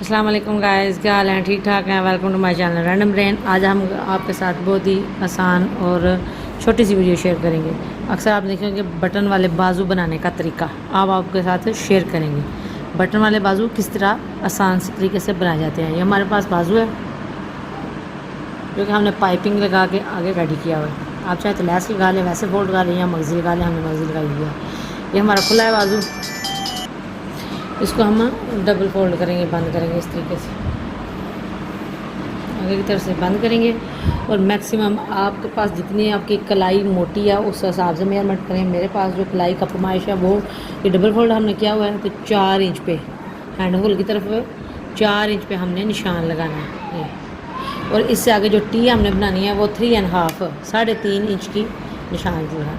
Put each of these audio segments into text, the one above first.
अस्सलाम वालेकुम गाइस, क्या हाल है? ठीक ठाक हैं। Welcome to my channel random brain. आज हम आपके साथ बहुत ही आसान और छोटी सी वीडियो शेयर करेंगे। अक्सर आप देखेंगे बटन वाले बाजू बनाने का तरीका अब आपके साथ शेयर करेंगे। बटन वाले बाजू किस तरह आसान से तरीके से बनाए जाते हैं। ये हमारे पास बाजू है जो कि हमने पाइपिंग लगा के आगे रेडी किया हुआ है। आप चाहे तो लैस लगा लें, वैसे फोल्ड लगा लें या मगज़ी लगा लें। हमने मगज़ी लगाई हुई है। ये हमारा खुला है बाजू। इसको हम डबल फोल्ड करेंगे, बंद करेंगे इस तरीके से, आगे की तरफ से बंद करेंगे। और मैक्सिमम आपके पास जितनी आपकी कलाई मोटी है उस हिसाब से मेजरमेंट करें। मेरे पास जो कलाई का पैमाइश है वो ये डबल फोल्ड हमने किया हुआ है, तो 4 इंच पे हैंड होल की तरफ 4 इंच पे हमने निशान लगाना है ये। और इससे आगे जो टी हमने बनानी है वो 3.5 3.5 इंच की निशान लगाना है।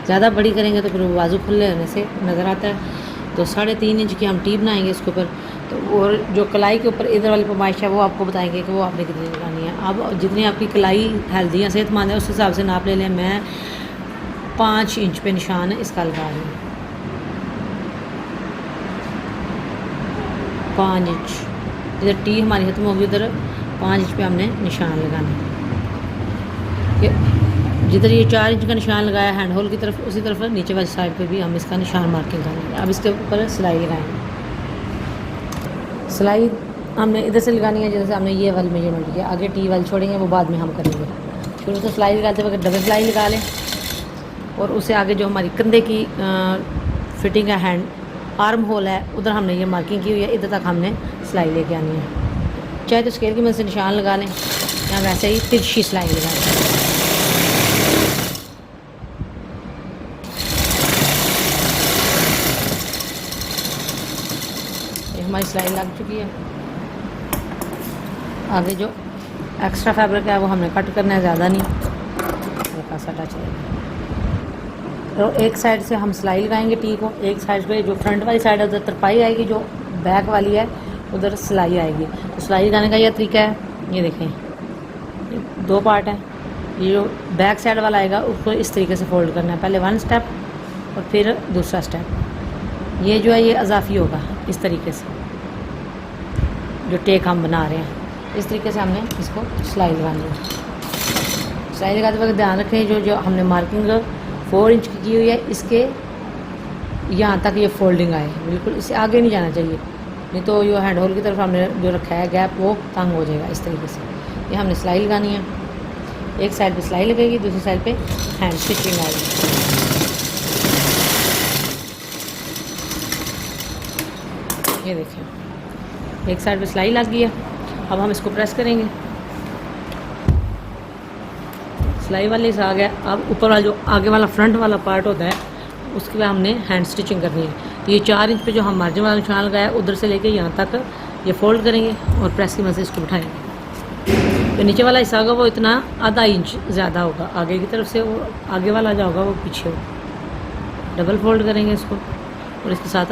ज़्यादा बड़ी करेंगे तो फिर वो बाजू खुले होने से नज़र आता है। तो 3.5 इंच की हम टी बनाएंगे इसके ऊपर। तो और जो कलाई के ऊपर इधर वाली पैमाइश है वो आपको बताएंगे कि वो आपने कितनी लगानी है। अब जितनी आपकी कलाई हेल्दी है, सेहतमंद है, उस हिसाब से नाप ले लें। मैं 5 इंच पे निशान इसका लगा रही हूँ। 5 इंच इधर टी हमारी खत्म होगी, उधर 5 इंच पे हमने निशान लगाना है। जिधर ये 4 इंच का निशान लगाया हैंड होल की तरफ, उसी तरफ नीचे वाली साइड पे भी हम इसका निशान मार्किंग करेंगे। अब इसके ऊपर सिलाई लगाएंगे। सिलाई हमने इधर से लगानी है जैसे हमने ये वाली मेजरमेंट किया। आगे टी वाली छोड़ेंगे, वो बाद में हम करेंगे। शुरू से सिलाई लगाते वक्त डबल सिलाई लगा लें। और उससे आगे जो हमारी कंधे की फिटिंग है, हैंड आर्म होल है, उधर हमने ये मार्किंग की हुई है। इधर तक हमने सिलाई लेके आनी है। चाहे तो स्केल की मदद से निशान लगा लें या वैसे ही तिरछी सिलाई लगा लें। हमारी सिलाई लग चुकी है। आगे जो एक्स्ट्रा फैब्रिक है वो हमने कट करना है, ज़्यादा नहीं, हल्का सा टच रहेगा। और एक साइड से हम सिलाई लगाएंगे टी को, एक साइड पे जो फ्रंट वाली साइड है उधर तरपाई आएगी, जो बैक वाली है उधर सिलाई आएगी। तो सिलाई लगाने का यह तरीका है। ये देखें, ये 2 पार्ट है। ये जो बैक साइड वाला आएगा उसको इस तरीके से फोल्ड करना है। पहले 1 स्टेप और फिर दूसरा स्टेप। ये जो है ये अजाफी होगा इस तरीके से, जो टेक हम बना रहे हैं इस तरीके से हमने इसको सिलाई लगानी है। सिलाई लगाते वक्त ध्यान रखें जो हमने मार्किंग 4 इंच की हुई है, इसके यहाँ तक ये फोल्डिंग आए, बिल्कुल इससे आगे नहीं जाना चाहिए, नहीं तो जो हैंड होल की तरफ हमने जो रखा है गैप वो तंग हो जाएगा। इस तरीके से ये हमने सिलाई लगानी है। एक साइड पे सिलाई लगेगी, दूसरी साइड पे हैंड स्टिचिंग आएगी। ये देखें, एक साइड पे सिलाई लग गई है। अब हम इसको प्रेस करेंगे। सिलाई वाले से आ गया। अब ऊपर वाला जो आगे वाला फ्रंट वाला पार्ट होता है उसके लिए हमने हैंड स्टिचिंग करनी है। तो ये 4 इंच पे जो हम मार्जिन वाला निशान लगाया उधर से लेके यहाँ तक ये फोल्ड करेंगे और प्रेस की मदद से इसको बिठाएंगे। तो नीचे वाला हिस्सा होगा वो इतना आधा इंच ज़्यादा होगा आगे की तरफ से, और आगे वाला जो होगा वो पीछे होगा। डबल फोल्ड करेंगे इसको और इसके साथ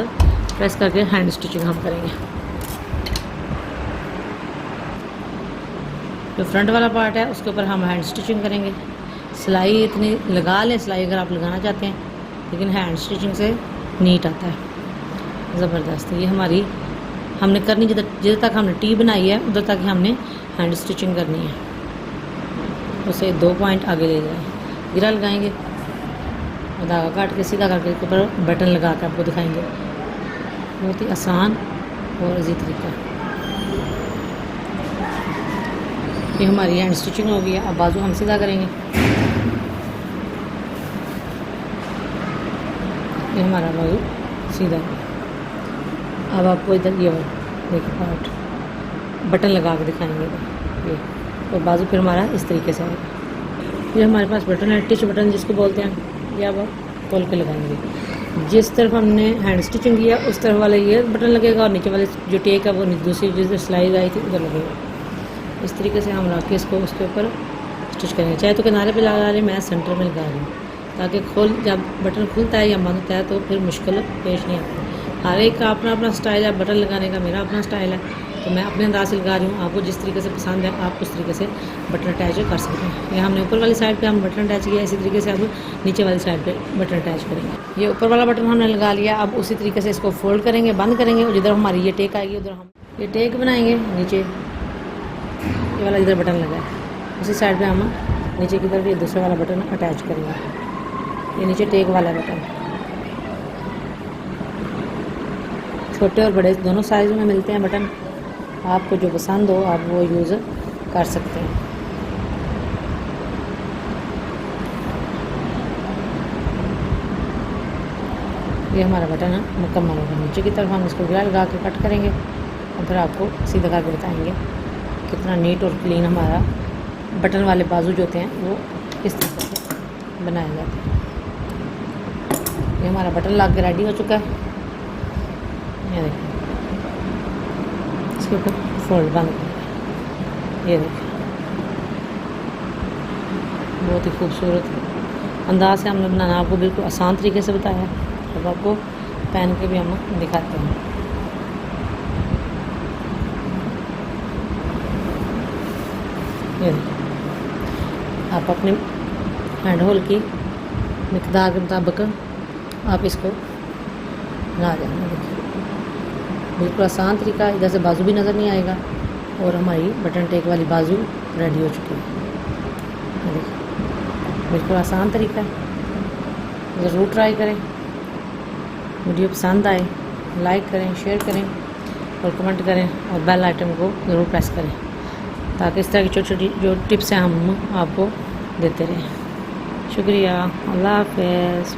प्रेस करके हैंड स्टिचिंग हम करेंगे। जो फ्रंट वाला पार्ट है उसके ऊपर हम हैंड स्टिचिंग करेंगे। सिलाई इतनी लगा लें, सिलाई अगर आप लगाना चाहते हैं, लेकिन हैंड स्टिचिंग से नीट आता है ज़बरदस्त। ये हमारी हमने करनी जिधर तक हमने टी बनाई है उधर तक ही हमने हैंड स्टिचिंग करनी है। उसे 2 पॉइंट आगे ले जाए, गिरा लगाएंगे और धागा काट के सीधा करके इसके ऊपर बटन लगा के आपको दिखाएंगे। बहुत ही आसान और इजी तरीका। ये हमारी हैंड स्टिचिंग हो गई है। अब बाजू हम सीधा करेंगे। ये हमारा बाजू सीधा। अब आपको इधर ये देखिए पार्ट बटन लगा के दिखाएंगे ये, और बाजू फिर हमारा इस तरीके से आएगा। ये हमारे पास बटन है, टिच बटन जिसको बोलते हैं। ये अब खोल के लगाएंगे। जिस तरफ हमने हैंड स्टिचिंग किया उस तरफ वाले ये बटन लगेगा, और नीचे वाले जो टेक है वो दूसरी जिस सिलाई लगाई थी उधर लगेगा। इस तरीके से हम रख के इसको उसके ऊपर स्टिच करेंगे। चाहे तो किनारे पे लगा रहे, मैं सेंटर में लगा रही हूँ, ताकि जब बटन खुलता है या बंद होता है तो फिर मुश्किल पेश नहीं आती। हर एक का अपना अपना स्टाइल है बटन लगाने का। मेरा अपना स्टाइल है, तो मैं अपने अंदाज से लगा रही हूँ। आपको जिस तरीके से पसंद है आप उस तरीके से बटन अटैच कर सकते हैं। ये हमने ऊपर वाली साइड पे हम बटन अटैच किया, इसी तरीके से अब नीचे वाली साइड पे बटन अटैच करेंगे। ये ऊपर वाला बटन हमने लगा लिया। अब उसी तरीके से इसको फोल्ड करेंगे, बंद करेंगे, और जिधर हमारी ये टेक आएगी उधर हम ये टेक बनाएंगे नीचे, ये वाला इधर बटन लगा है, उसी साइड पे हम नीचे की तरफ ये दूसरा वाला बटन अटैच करेंगे। ये नीचे टेक वाला बटन, छोटे और बड़े दोनों साइज़ में मिलते हैं बटन। आपको जो पसंद हो आप वो यूज़ कर सकते हैं। ये हमारा बटन है मुकम्मल होगा। नीचे की तरफ हम इसको गिरा लगा के कट करेंगे और फिर आपको सीधा करके बताएंगे कितना नीट और क्लीन हमारा बटन वाले बाजू जो होते हैं वो किस तरह से बनाए जाते हैं। ये हमारा बटन लग के रेडी हो चुका है। ये देखिए, इसके ऊपर फोल्ड बंद कर, ये देखिए बहुत ही खूबसूरत अंदाज से हमने बनाना आपको बिल्कुल आसान तरीके से बताया। अब आपको पहन के भी हम दिखाते हैं। ये देखिए, आप अपने हैंड होल की मिकदार के मुताबिक आप इसको लगा देना। देखिए बिल्कुल आसान तरीका, इधर से बाजू भी नज़र नहीं आएगा और हमारी बटन टेक वाली बाजू रेडी हो चुकी है। देखिए बिल्कुल आसान तरीका है, ज़रूर ट्राई करें। वीडियो पसंद आए लाइक करें, शेयर करें और कमेंट करें और बेल आइटम को ज़रूर प्रेस करें ताकि इस तरह की छोटी छोटी जो टिप्स हैं हम आपको देते रहें। शुक्रिया, अल्लाह हाफ़िज़।